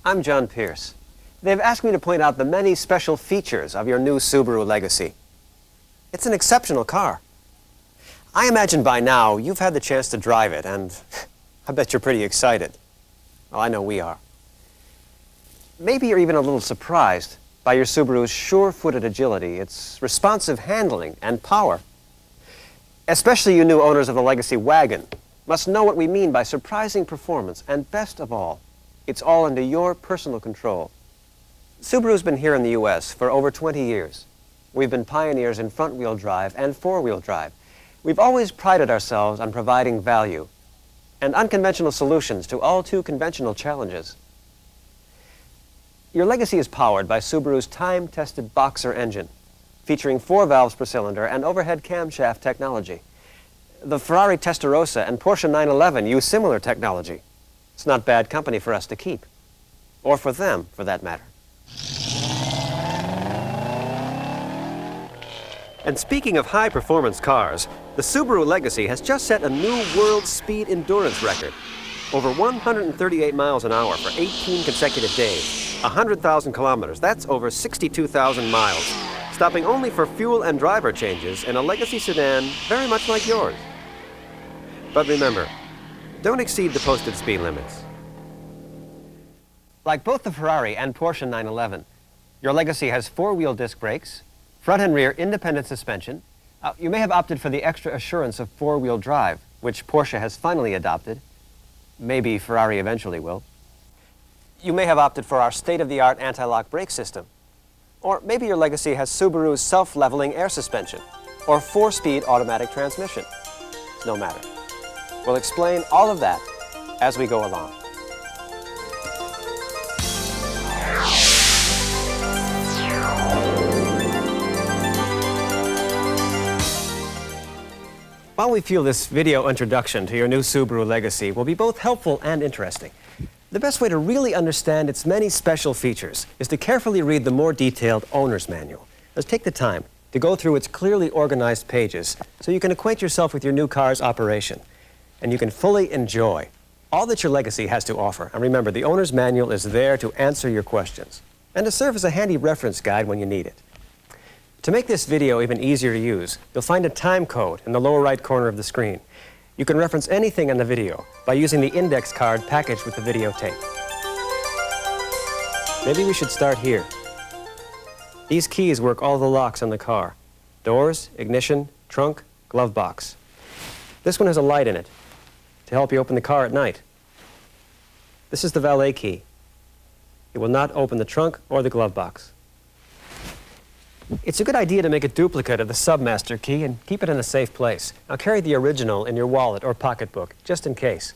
I'm John Pierce. They've asked me to point out the many special features of your new Subaru Legacy. It's an exceptional car. I imagine by now you've had the chance to drive it, and I bet you're pretty excited. Well, I know we are. Maybe you're even a little surprised by your Subaru's sure-footed agility, its responsive handling and power. Especially you new owners of the Legacy wagon must know what we mean by surprising performance, and best of all, it's all under your personal control. Subaru's been here in the U.S. for over 20 years. We've been pioneers in front-wheel drive and four-wheel drive. We've always prided ourselves on providing value and unconventional solutions to all too conventional challenges. Your Legacy is powered by Subaru's time-tested Boxer engine, featuring 4 valves per cylinder and overhead camshaft technology. The Ferrari Testarossa and Porsche 911 use similar technology. It's not bad company for us to keep, or for them, for that matter. And speaking of high-performance cars, the Subaru Legacy has just set a new world speed endurance record. Over 138 miles an hour for 18 consecutive days, 100,000 kilometers, that's over 62,000 miles, stopping only for fuel and driver changes in a Legacy sedan very much like yours. But remember, don't exceed the posted speed limits. Like both the Ferrari and Porsche 911, your Legacy has 4-wheel disc brakes, front and rear independent suspension. You may have opted for the extra assurance of 4-wheel drive, which Porsche has finally adopted. Maybe Ferrari eventually will. You may have opted for our state-of-the-art anti-lock brake system. Or maybe your Legacy has Subaru's self-leveling air suspension or 4-speed automatic transmission. It's no matter. We'll explain all of that as we go along. While we feel this video introduction to your new Subaru Legacy will be both helpful and interesting, the best way to really understand its many special features is to carefully read the more detailed owner's manual. Let's take the time to go through its clearly organized pages so you can acquaint yourself with your new car's operation, and you can fully enjoy all that your Legacy has to offer. And remember, the owner's manual is there to answer your questions and to serve as a handy reference guide when you need it. To make this video even easier to use, you'll find a time code in the lower right corner of the screen. You can reference anything in the video by using the index card packaged with the videotape. Maybe we should start here. These keys work all the locks on the car: doors, ignition, trunk, glove box. This one has a light in it to help you open the car at night. This is the valet key. It will not open the trunk or the glove box. It's a good idea to make a duplicate of the submaster key and keep it in a safe place. Now carry the original in your wallet or pocketbook, just in case.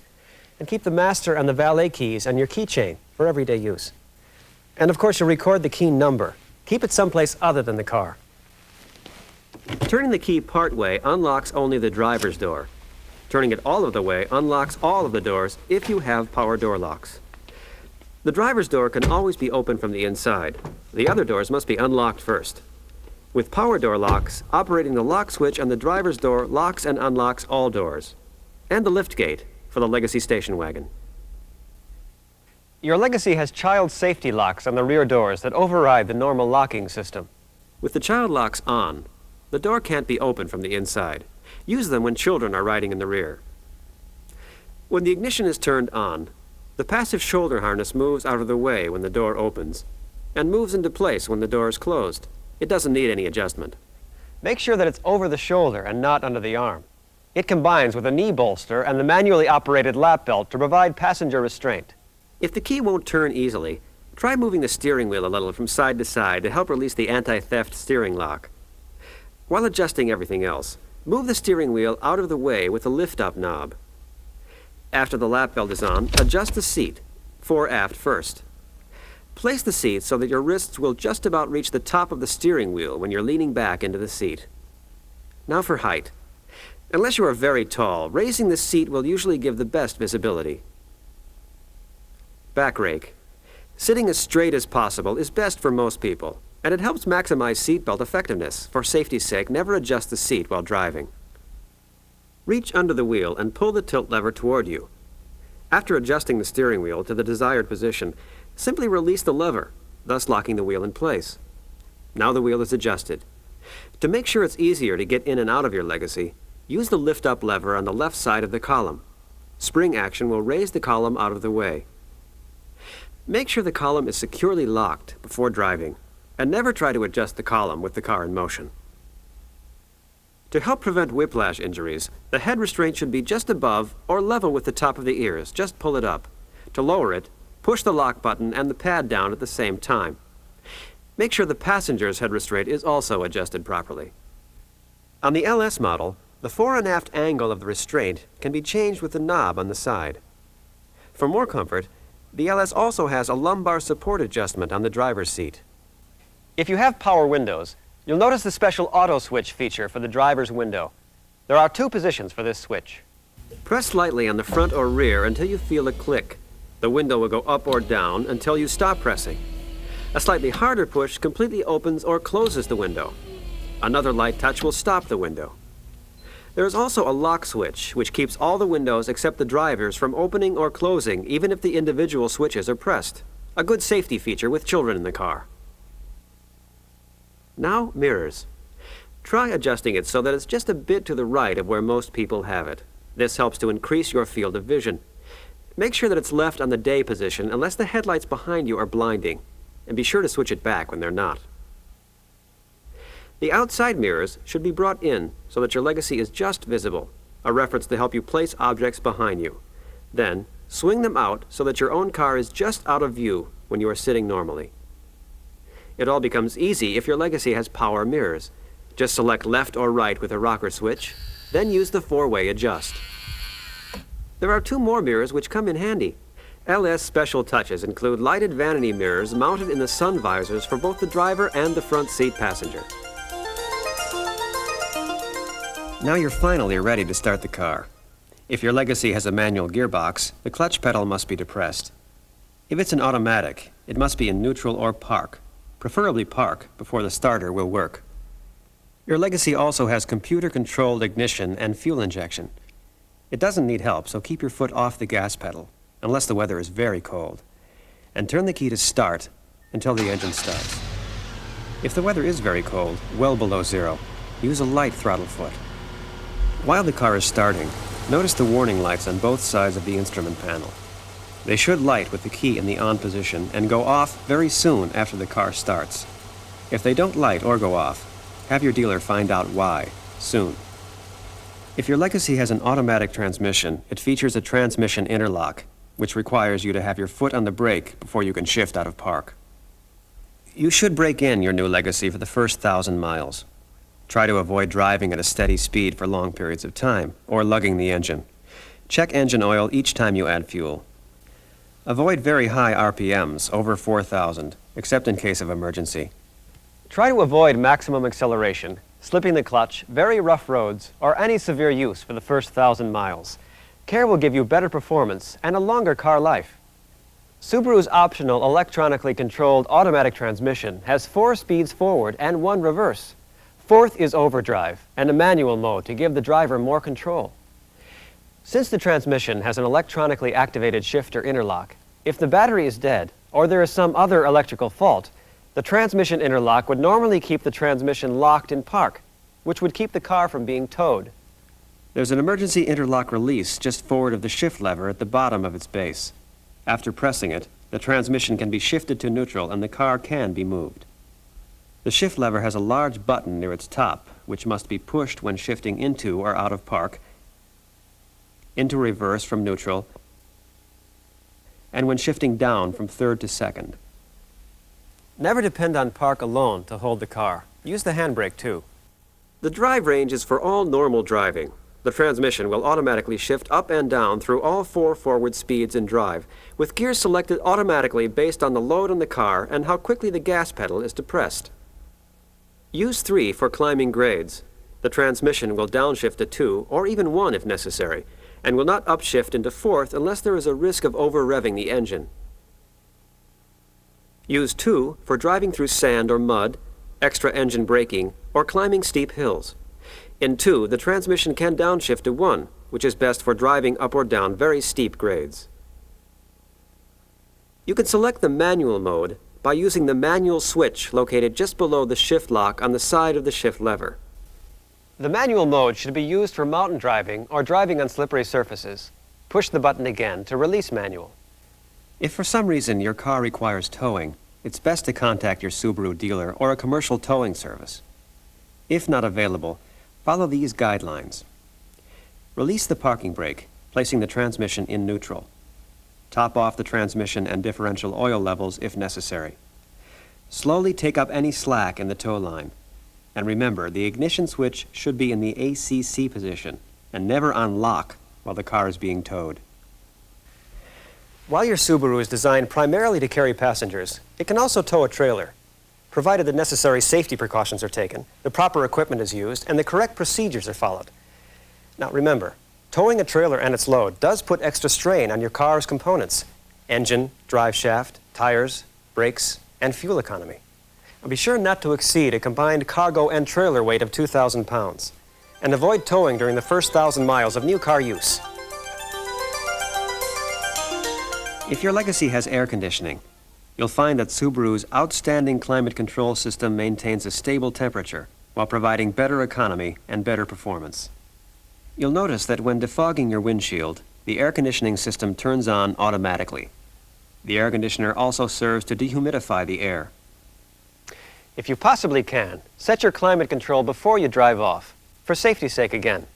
And keep the master and the valet keys on your keychain for everyday use. And of course, you'll record the key number. Keep it someplace other than the car. Turning the key part way unlocks only the driver's door. Turning it all of the way unlocks all of the doors if you have power door locks. The driver's door can always be opened from the inside. The other doors must be unlocked first. With power door locks, operating the lock switch on the driver's door locks and unlocks all doors. And the lift gate for the Legacy station wagon. Your Legacy has child safety locks on the rear doors that override the normal locking system. With the child locks on, the door can't be opened from the inside. Use them when children are riding in the rear. When the ignition is turned on, the passive shoulder harness moves out of the way when the door opens and moves into place when the door is closed. It doesn't need any adjustment. Make sure that it's over the shoulder and not under the arm. It combines with a knee bolster and the manually operated lap belt to provide passenger restraint. If the key won't turn easily, try moving the steering wheel a little from side to side to help release the anti-theft steering lock. While adjusting everything else, move the steering wheel out of the way with the lift-up knob. After the lap belt is on, adjust the seat, fore aft first. Place the seat so that your wrists will just about reach the top of the steering wheel when you're leaning back into the seat. Now for height. Unless you are very tall, raising the seat will usually give the best visibility. Back rake. Sitting as straight as possible is best for most people, and it helps maximize seatbelt effectiveness. For safety's sake, never adjust the seat while driving. Reach under the wheel and pull the tilt lever toward you. After adjusting the steering wheel to the desired position, Simply release the lever, thus locking the wheel in place. Now the wheel is adjusted. To make sure it's easier to get in and out of your Legacy, use the lift-up lever on the left side of the column. Spring action will raise the column out of the way. Make sure the column is securely locked before driving, and never try to adjust the column with the car in motion. To help prevent whiplash injuries, the head restraint should be just above or level with the top of the ears. Just pull it up. To lower it, push the lock button and the pad down at the same time. Make sure the passenger's head restraint is also adjusted properly. On the LS model, the fore and aft angle of the restraint can be changed with the knob on the side. For more comfort, the LS also has a lumbar support adjustment on the driver's seat. If you have power windows, you'll notice the special auto switch feature for the driver's window. There are 2 positions for this switch. Press lightly on the front or rear until you feel a click. The window will go up or down until you stop pressing. A slightly harder push completely opens or closes the window. Another light touch will stop the window. There is also a lock switch, which keeps all the windows except the driver's from opening or closing, even if the individual switches are pressed. A good safety feature with children in the car. Now, mirrors. Try adjusting it so that it's just a bit to the right of where most people have it. This helps to increase your field of vision. Make sure that it's left on the day position unless the headlights behind you are blinding, and be sure to switch it back when they're not. The outside mirrors should be brought in so that your Legacy is just visible, a reference to help you place objects behind you. Then, swing them out so that your own car is just out of view when you are sitting normally. It all becomes easy if your Legacy has power mirrors. Just select left or right with a rocker switch, then use the 4-way adjust. There are 2 more mirrors which come in handy. LS special touches include lighted vanity mirrors mounted in the sun visors for both the driver and the front seat passenger. Now you're finally ready to start the car. If your Legacy has a manual gearbox, the clutch pedal must be depressed. If it's an automatic, it must be in neutral or park, preferably park, before the starter will work. Your Legacy also has computer-controlled ignition and fuel injection. It doesn't need help, so keep your foot off the gas pedal, unless the weather is very cold, and turn the key to start until the engine starts. If the weather is very cold, well below 0, use a light throttle foot. While the car is starting, notice the warning lights on both sides of the instrument panel. They should light with the key in the on position and go off very soon after the car starts. If they don't light or go off, have your dealer find out why, soon. If your Legacy has an automatic transmission, it features a transmission interlock, which requires you to have your foot on the brake before you can shift out of park. You should brake in your new Legacy for the first 1,000 miles. Try to avoid driving at a steady speed for long periods of time, or lugging the engine. Check engine oil each time you add fuel. Avoid very high RPMs, over 4,000, except in case of emergency. Try to avoid maximum acceleration, slipping the clutch, very rough roads, or any severe use for the first 1,000 miles. Care will give you better performance and a longer car life. Subaru's optional electronically controlled automatic transmission has 4 speeds forward and 1 reverse. 4th is overdrive and a manual mode to give the driver more control. Since the transmission has an electronically activated shifter interlock, if the battery is dead or there is some other electrical fault, the transmission interlock would normally keep the transmission locked in park, which would keep the car from being towed. There's an emergency interlock release just forward of the shift lever at the bottom of its base. After pressing it, the transmission can be shifted to neutral and the car can be moved. The shift lever has a large button near its top, which must be pushed when shifting into or out of park, into reverse from neutral, and when shifting down from 3rd to 2nd. Never depend on park alone to hold the car. Use the handbrake too. The drive range is for all normal driving. The transmission will automatically shift up and down through all 4 forward speeds in drive, with gears selected automatically based on the load on the car and how quickly the gas pedal is depressed. Use 3 for climbing grades. The transmission will downshift to 2 or even 1 if necessary, and will not upshift into 4th unless there is a risk of over-revving the engine. Use 2 for driving through sand or mud, extra engine braking, or climbing steep hills. In 2, the transmission can downshift to 1, which is best for driving up or down very steep grades. You can select the manual mode by using the manual switch located just below the shift lock on the side of the shift lever. The manual mode should be used for mountain driving or driving on slippery surfaces. Push the button again to release manual. If for some reason your car requires towing, it's best to contact your Subaru dealer or a commercial towing service. If not available, follow these guidelines. Release the parking brake, placing the transmission in neutral. Top off the transmission and differential oil levels if necessary. Slowly take up any slack in the tow line. And remember, the ignition switch should be in the ACC position and never on lock while the car is being towed. While your Subaru is designed primarily to carry passengers, it can also tow a trailer, provided the necessary safety precautions are taken, the proper equipment is used, and the correct procedures are followed. Now remember, towing a trailer and its load does put extra strain on your car's components: engine, drive shaft, tires, brakes, and fuel economy. Now be sure not to exceed a combined cargo and trailer weight of 2,000 pounds, and avoid towing during the first 1,000 miles of new car use. If your Legacy has air conditioning, you'll find that Subaru's outstanding climate control system maintains a stable temperature while providing better economy and better performance. You'll notice that when defogging your windshield, the air conditioning system turns on automatically. The air conditioner also serves to dehumidify the air. If you possibly can, set your climate control before you drive off, for safety's sake again.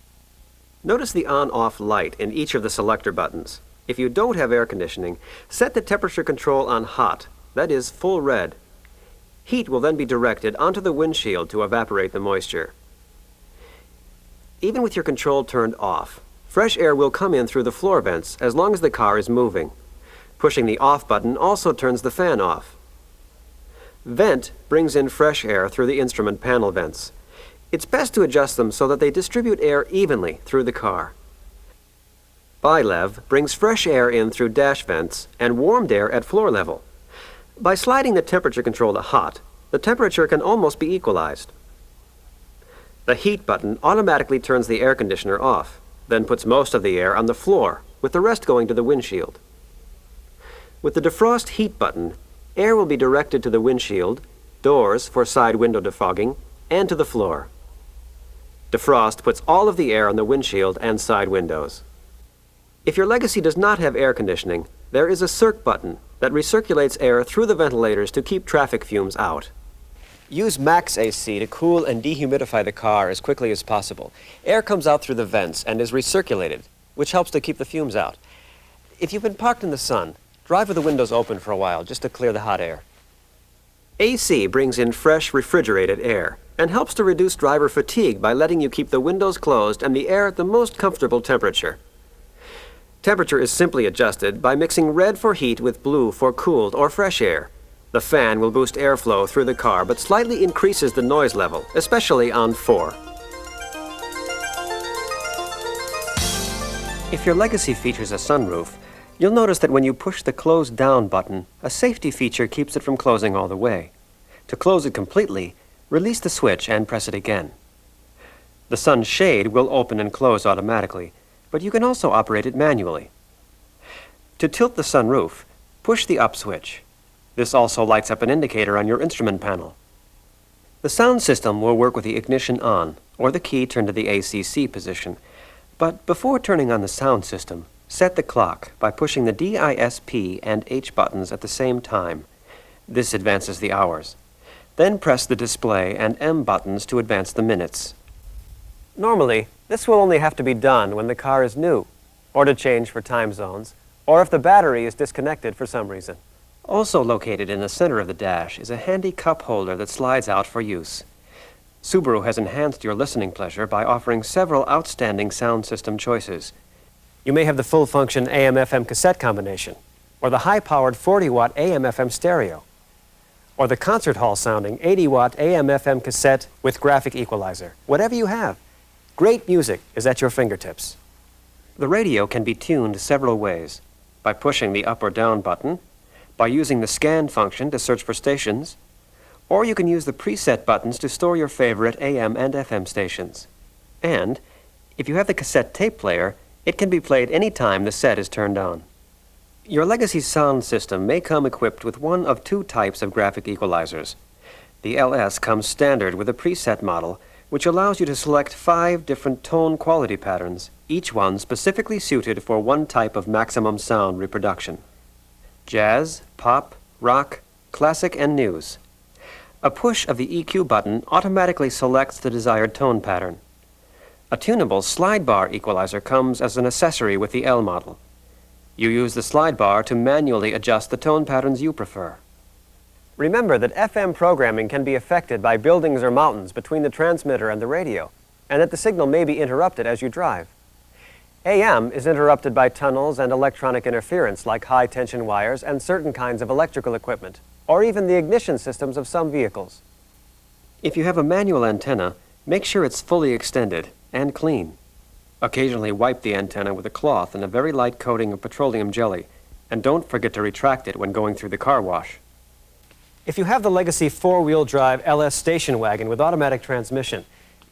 Notice the on-off light in each of the selector buttons. If you don't have air conditioning, set the temperature control on hot, that is, full red. Heat will then be directed onto the windshield to evaporate the moisture. Even with your control turned off, fresh air will come in through the floor vents as long as the car is moving. Pushing the off button also turns the fan off. Vent brings in fresh air through the instrument panel vents. It's best to adjust them so that they distribute air evenly through the car. Bilev brings fresh air in through dash vents and warmed air at floor level. By sliding the temperature control to hot, the temperature can almost be equalized. The heat button automatically turns the air conditioner off, then puts most of the air on the floor, with the rest going to the windshield. With the defrost heat button, air will be directed to the windshield, doors for side window defogging, and to the floor. Defrost puts all of the air on the windshield and side windows. If your Legacy does not have air conditioning, there is a circ button that recirculates air through the ventilators to keep traffic fumes out. Use max AC to cool and dehumidify the car as quickly as possible. Air comes out through the vents and is recirculated, which helps to keep the fumes out. If you've been parked in the sun, drive with the windows open for a while just to clear the hot air. AC brings in fresh, refrigerated air and helps to reduce driver fatigue by letting you keep the windows closed and the air at the most comfortable temperature. Temperature is simply adjusted by mixing red for heat with blue for cooled or fresh air. The fan will boost airflow through the car but slightly increases the noise level, especially on 4. If your Legacy features a sunroof, you'll notice that when you push the Close Down button, a safety feature keeps it from closing all the way. To close it completely, release the switch and press it again. The sun shade will open and close automatically, but you can also operate it manually. To tilt the sunroof, push the up switch. This also lights up an indicator on your instrument panel. The sound system will work with the ignition on, or the key turned to the ACC position. But before turning on the sound system, set the clock by pushing the DISP and H buttons at the same time. This advances the hours. Then press the display and M buttons to advance the minutes. Normally, this will only have to be done when the car is new, or to change for time zones, or if the battery is disconnected for some reason. Also located in the center of the dash is a handy cup holder that slides out for use. Subaru has enhanced your listening pleasure by offering several outstanding sound system choices. You may have the full-function AM/FM cassette combination, or the high-powered 40-watt AM/FM stereo, or the concert hall-sounding 80-watt AM/FM cassette with graphic equalizer. Whatever you have, great music is at your fingertips. The radio can be tuned several ways: by pushing the up or down button, by using the scan function to search for stations, or you can use the preset buttons to store your favorite AM and FM stations. And if you have the cassette tape player, it can be played any time the set is turned on. Your Legacy sound system may come equipped with one of two types of graphic equalizers. The LS comes standard with a preset model, which allows you to select 5 different tone quality patterns, each one specifically suited for one type of maximum sound reproduction: jazz, pop, rock, classic, and news. A push of the EQ button automatically selects the desired tone pattern. A tunable slide bar equalizer comes as an accessory with the L model. You use the slide bar to manually adjust the tone patterns you prefer. Remember that FM programming can be affected by buildings or mountains between the transmitter and the radio, and that the signal may be interrupted as you drive. AM is interrupted by tunnels and electronic interference like high-tension wires and certain kinds of electrical equipment, or even the ignition systems of some vehicles. If you have a manual antenna, make sure it's fully extended and clean. Occasionally wipe the antenna with a cloth and a very light coating of petroleum jelly, and don't forget to retract it when going through the car wash. If you have the Legacy 4-wheel drive LS station wagon with automatic transmission,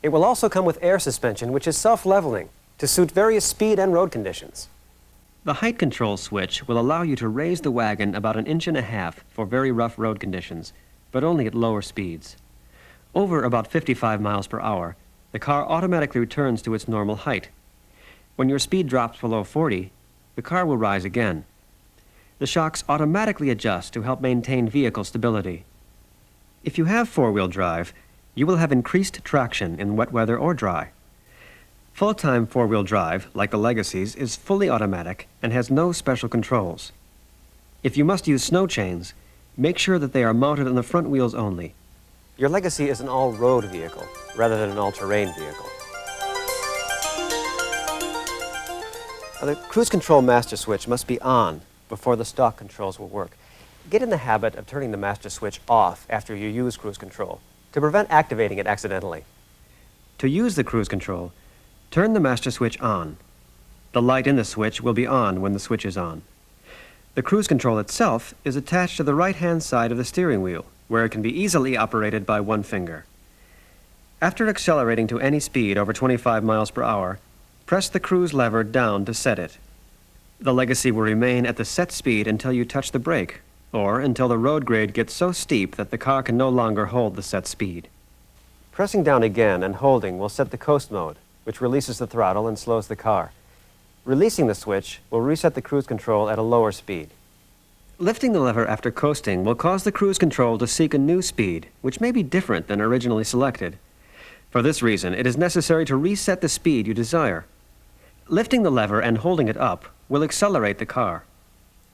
it will also come with air suspension, which is self-leveling to suit various speed and road conditions. The height control switch will allow you to raise the wagon about 1.5 inches for very rough road conditions, but only at lower speeds. Over about 55 miles per hour, the car automatically returns to its normal height. When your speed drops below 40, the car will rise again. The shocks automatically adjust to help maintain vehicle stability. If you have 4-wheel drive, you will have increased traction in wet weather or dry. Full-time 4-wheel drive, like the Legacy's, is fully automatic and has no special controls. If you must use snow chains, make sure that they are mounted on the front wheels only. Your Legacy is an all-road vehicle rather than an all-terrain vehicle. The cruise control master switch must be on before the stock controls will work. Get in the habit of turning the master switch off after you use cruise control to prevent activating it accidentally. To use the cruise control, turn the master switch on. The light in the switch will be on when the switch is on. The cruise control itself is attached to the right-hand side of the steering wheel, where it can be easily operated by one finger. After accelerating to any speed over 25 miles per hour, press the cruise lever down to set it. The Legacy will remain at the set speed until you touch the brake, or until the road grade gets so steep that the car can no longer hold the set speed. Pressing down again and holding will set the coast mode, which releases the throttle and slows the car. Releasing the switch will reset the cruise control at a lower speed. Lifting the lever after coasting will cause the cruise control to seek a new speed, which may be different than originally selected. For this reason, it is necessary to reset the speed you desire. Lifting the lever and holding it up will accelerate the car.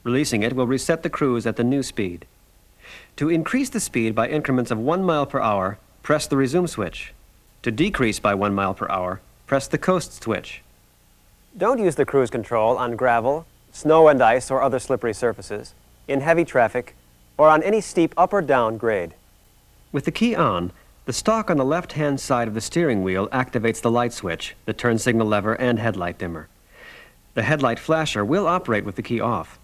Releasing it will reset the cruise at the new speed. To increase the speed by increments of 1 mile per hour, press the resume switch. To decrease by 1 mile per hour, press the coast switch. Don't use the cruise control on gravel, snow and ice or other slippery surfaces, in heavy traffic, or on any steep up or down grade. With the key on, the stalk on the left-hand side of the steering wheel activates the light switch, the turn signal lever, and headlight dimmer. The headlight flasher will operate with the key off.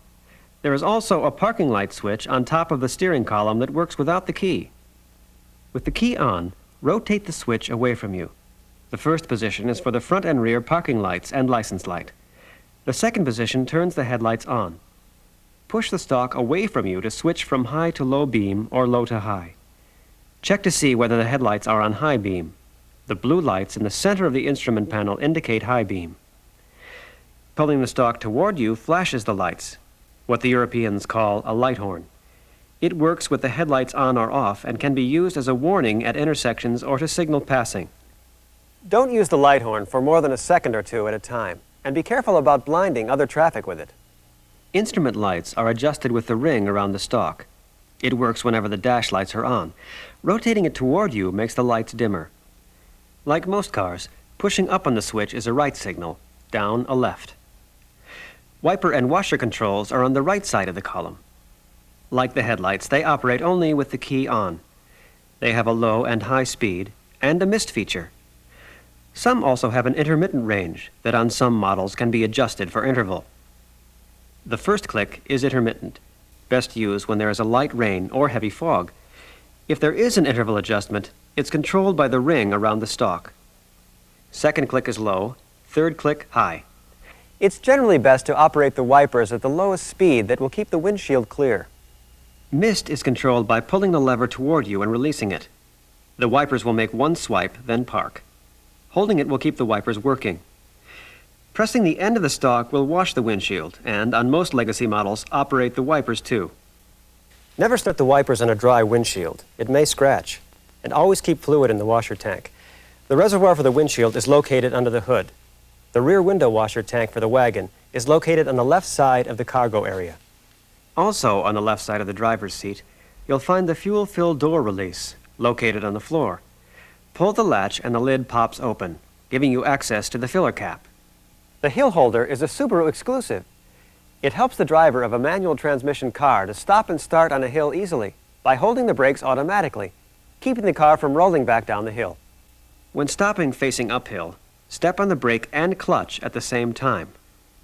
There is also a parking light switch on top of the steering column that works without the key. With the key on, rotate the switch away from you. The first position is for the front and rear parking lights and license light. The second position turns the headlights on. Push the stalk away from you to switch from high to low beam or low to high. Check to see whether the headlights are on high beam. The blue lights in the center of the instrument panel indicate high beam. Pulling the stalk toward you flashes the lights, what the Europeans call a light horn. It works with the headlights on or off and can be used as a warning at intersections or to signal passing. Don't use the light horn for more than a second or two at a time, and be careful about blinding other traffic with it. Instrument lights are adjusted with the ring around the stalk. It works whenever the dash lights are on. Rotating it toward you makes the lights dimmer. Like most cars, pushing up on the switch is a right signal, down a left. Wiper and washer controls are on the right side of the column. Like the headlights, they operate only with the key on. They have a low and high speed and a mist feature. Some also have an intermittent range that on some models can be adjusted for interval. The first click is intermittent, best used when there is a light rain or heavy fog. If there is an interval adjustment, it's controlled by the ring around the stalk. Second click is low, third click high. It's generally best to operate the wipers at the lowest speed that will keep the windshield clear. Mist is controlled by pulling the lever toward you and releasing it. The wipers will make one swipe, then park. Holding it will keep the wipers working. Pressing the end of the stalk will wash the windshield and, on most Legacy models, operate the wipers too. Never start the wipers on a dry windshield. It may scratch. And always keep fluid in the washer tank. The reservoir for the windshield is located under the hood. The rear window washer tank for the wagon is located on the left side of the cargo area. Also on the left side of the driver's seat, you'll find the fuel-filled door release, located on the floor. Pull the latch and the lid pops open, giving you access to the filler cap. The hill holder is a Subaru exclusive. It helps the driver of a manual transmission car to stop and start on a hill easily by holding the brakes automatically, keeping the car from rolling back down the hill. When stopping facing uphill, step on the brake and clutch at the same time.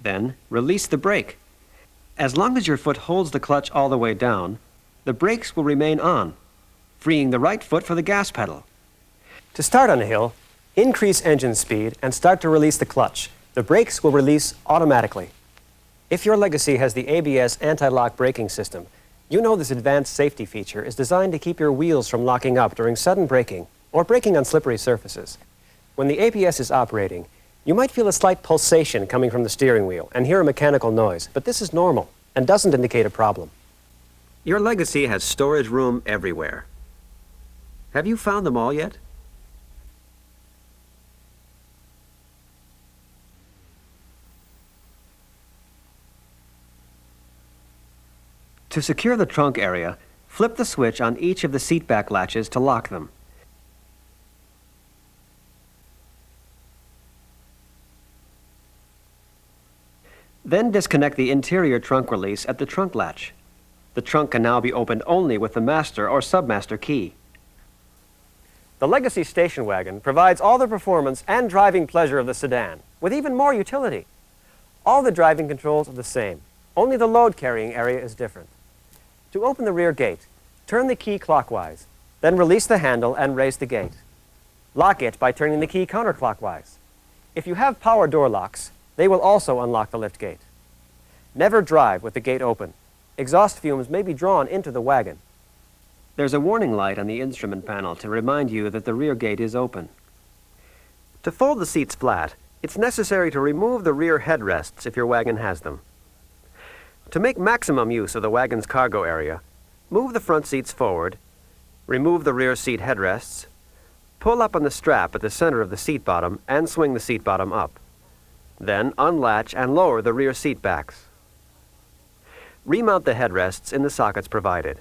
Then release the brake. As long as your foot holds the clutch all the way down, the brakes will remain on, freeing the right foot for the gas pedal. To start on a hill, increase engine speed and start to release the clutch. The brakes will release automatically. If your Legacy has the ABS anti-lock braking system, you know this advanced safety feature is designed to keep your wheels from locking up during sudden braking or braking on slippery surfaces. When the ABS is operating, you might feel a slight pulsation coming from the steering wheel and hear a mechanical noise, but this is normal and doesn't indicate a problem. Your Legacy has storage room everywhere. Have you found them all yet? To secure the trunk area, flip the switch on each of the seat back latches to lock them. Then disconnect the interior trunk release at the trunk latch. The trunk can now be opened only with the master or submaster key. The Legacy station wagon provides all the performance and driving pleasure of the sedan, with even more utility. All the driving controls are the same, only the load carrying area is different. To open the rear gate, turn the key clockwise, then release the handle and raise the gate. Lock it by turning the key counterclockwise. If you have power door locks, they will also unlock the lift gate. Never drive with the gate open. Exhaust fumes may be drawn into the wagon. There's a warning light on the instrument panel to remind you that the rear gate is open. To fold the seats flat, it's necessary to remove the rear headrests if your wagon has them. To make maximum use of the wagon's cargo area, move the front seats forward, remove the rear seat headrests, pull up on the strap at the center of the seat bottom and swing the seat bottom up. Then unlatch and lower the rear seat backs. Remount the headrests in the sockets provided.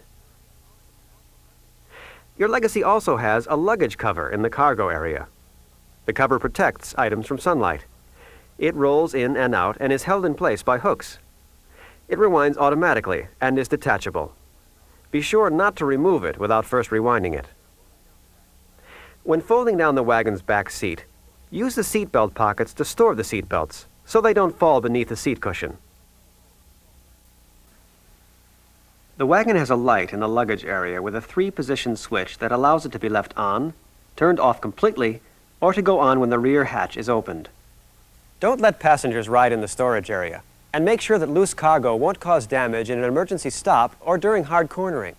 Your Legacy also has a luggage cover in the cargo area. The cover protects items from sunlight. It rolls in and out and is held in place by hooks. It rewinds automatically and is detachable. Be sure not to remove it without first rewinding it. When folding down the wagon's back seat, use the seat belt pockets to store the seat belts so they don't fall beneath the seat cushion. The wagon has a light in the luggage area with a 3-position switch that allows it to be left on, turned off completely, or to go on when the rear hatch is opened. Don't let passengers ride in the storage area, and make sure that loose cargo won't cause damage in an emergency stop or during hard cornering.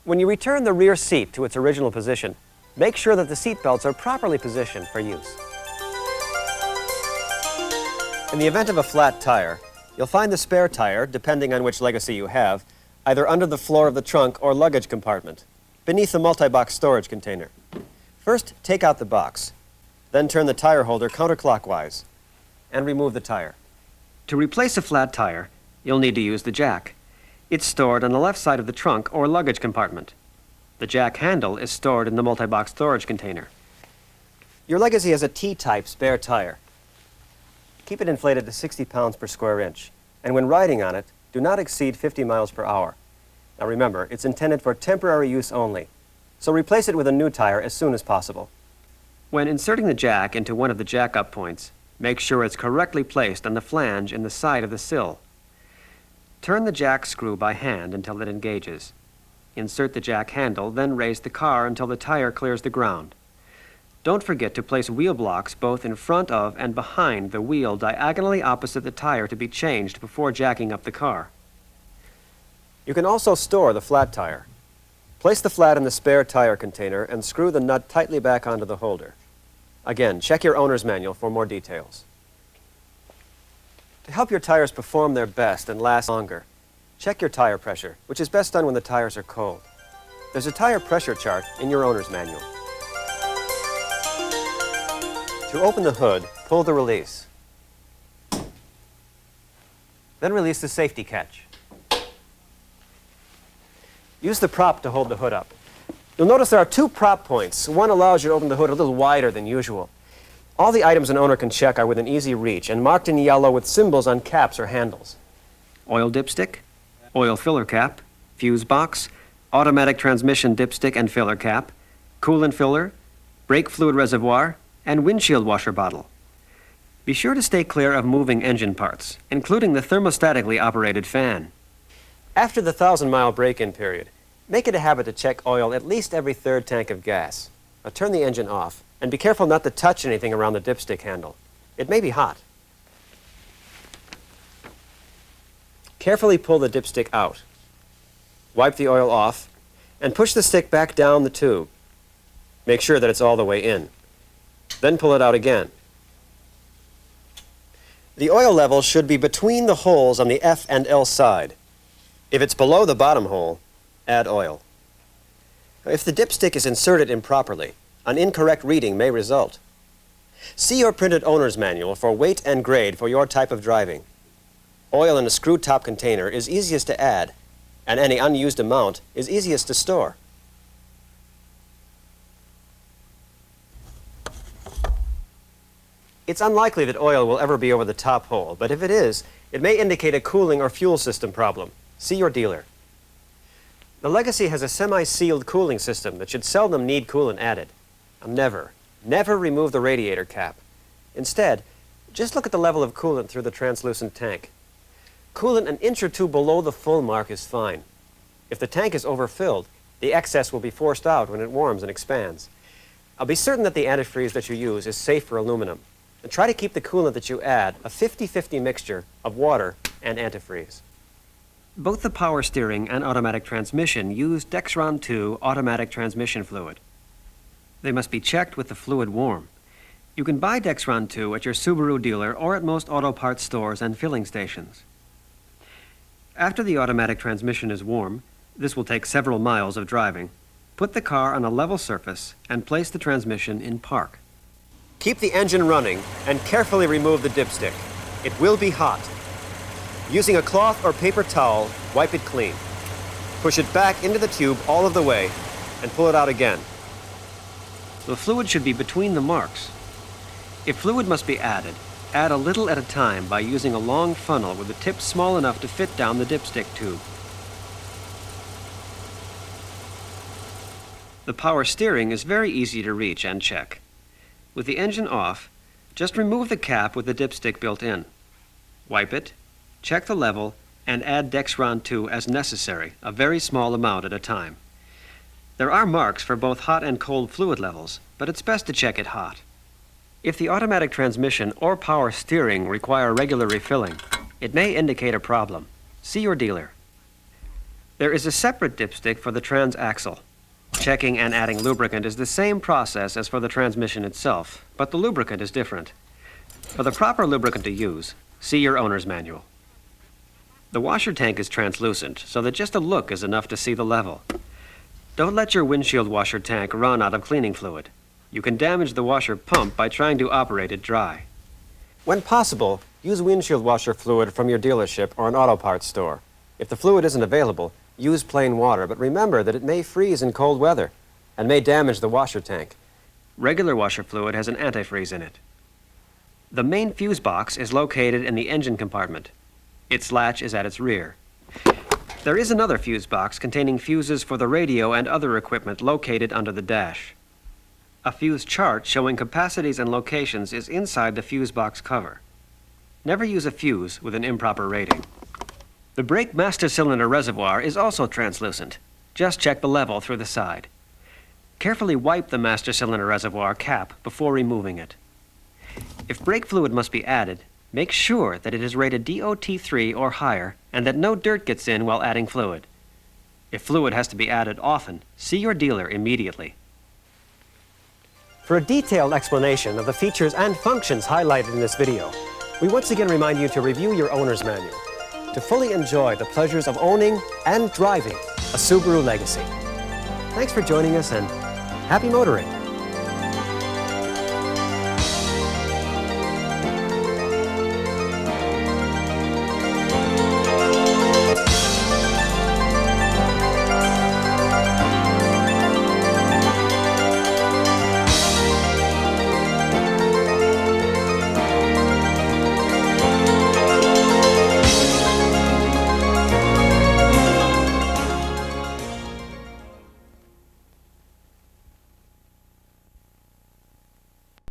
When you return the rear seat to its original position, make sure that the seat belts are properly positioned for use. In the event of a flat tire, you'll find the spare tire, depending on which Legacy you have, either under the floor of the trunk or luggage compartment, beneath the multi-box storage container. First, take out the box. Then turn the tire holder counterclockwise and remove the tire. To replace a flat tire, you'll need to use the jack. It's stored on the left side of the trunk or luggage compartment. The jack handle is stored in the multi-box storage container. Your Legacy has a T-type spare tire. Keep it inflated to 60 pounds per square inch, and when riding on it, do not exceed 50 miles per hour. Now remember, it's intended for temporary use only, so replace it with a new tire as soon as possible. When inserting the jack into one of the jack-up points, make sure it's correctly placed on the flange in the side of the sill. Turn the jack screw by hand until it engages. Insert the jack handle, then raise the car until the tire clears the ground. Don't forget to place wheel blocks both in front of and behind the wheel diagonally opposite the tire to be changed before jacking up the car. You can also store the flat tire. Place the flat in the spare tire container and screw the nut tightly back onto the holder. Again, check your owner's manual for more details. To help your tires perform their best and last longer, check your tire pressure, which is best done when the tires are cold. There's a tire pressure chart in your owner's manual. To open the hood, pull the release. Then release the safety catch. Use the prop to hold the hood up. You'll notice there are two prop points. One allows you to open the hood a little wider than usual. All the items an owner can check are within easy reach and marked in yellow with symbols on caps or handles. Oil dipstick, oil filler cap, fuse box, automatic transmission dipstick and filler cap, coolant filler, brake fluid reservoir, and windshield washer bottle. Be sure to stay clear of moving engine parts, including the thermostatically operated fan. After the 1,000-mile break-in period, make it a habit to check oil at least every third tank of gas. Now turn the engine off, and be careful not to touch anything around the dipstick handle. It may be hot. Carefully pull the dipstick out. Wipe the oil off, and push the stick back down the tube. Make sure that it's all the way in. Then pull it out again. The oil level should be between the holes on the F and L side. If it's below the bottom hole, add oil. If the dipstick is inserted improperly, an incorrect reading may result. See your printed owner's manual for weight and grade for your type of driving. Oil in a screw-top container is easiest to add, and any unused amount is easiest to store. It's unlikely that oil will ever be over the top hole, but if it is, it may indicate a cooling or fuel system problem. See your dealer. The Legacy has a semi-sealed cooling system that should seldom need coolant added. Never remove the radiator cap. Instead, just look at the level of coolant through the translucent tank. Coolant an inch or two below the full mark is fine. If the tank is overfilled, the excess will be forced out when it warms and expands. Be certain that the antifreeze that you use is safe for aluminum. And try to keep the coolant that you add a 50-50 mixture of water and antifreeze. Both the power steering and automatic transmission use Dexron 2 automatic transmission fluid. They must be checked with the fluid warm. You can buy Dexron 2 at your Subaru dealer or at most auto parts stores and filling stations. After the automatic transmission is warm, this will take several miles of driving, put the car on a level surface and place the transmission in park. Keep the engine running and carefully remove the dipstick. It will be hot. Using a cloth or paper towel, wipe it clean. Push it back into the tube all of the way and pull it out again. The fluid should be between the marks. If fluid must be added, add a little at a time by using a long funnel with the tip small enough to fit down the dipstick tube. The power steering is very easy to reach and check. With the engine off, just remove the cap with the dipstick built in. Wipe it, check the level, and add Dexron 2 as necessary, a very small amount at a time. There are marks for both hot and cold fluid levels, but it's best to check it hot. If the automatic transmission or power steering require regular refilling, it may indicate a problem. See your dealer. There is a separate dipstick for the transaxle. Checking and adding lubricant is the same process as for the transmission itself, but the lubricant is different. For the proper lubricant to use, see your owner's manual. The washer tank is translucent, so that just a look is enough to see the level. Don't let your windshield washer tank run out of cleaning fluid. You can damage the washer pump by trying to operate it dry. When possible, use windshield washer fluid from your dealership or an auto parts store. If the fluid isn't available, use plain water, but remember that it may freeze in cold weather and may damage the washer tank. Regular washer fluid has an antifreeze in it. The main fuse box is located in the engine compartment. Its latch is at its rear. There is another fuse box containing fuses for the radio and other equipment located under the dash. A fuse chart showing capacities and locations is inside the fuse box cover. Never use a fuse with an improper rating. The brake master cylinder reservoir is also translucent. Just check the level through the side. Carefully wipe the master cylinder reservoir cap before removing it. If brake fluid must be added, make sure that it is rated DOT3 or higher and that no dirt gets in while adding fluid. If fluid has to be added often, see your dealer immediately. For a detailed explanation of the features and functions highlighted in this video, we once again remind you to review your owner's manual to fully enjoy the pleasures of owning and driving a Subaru Legacy. Thanks for joining us and happy motoring.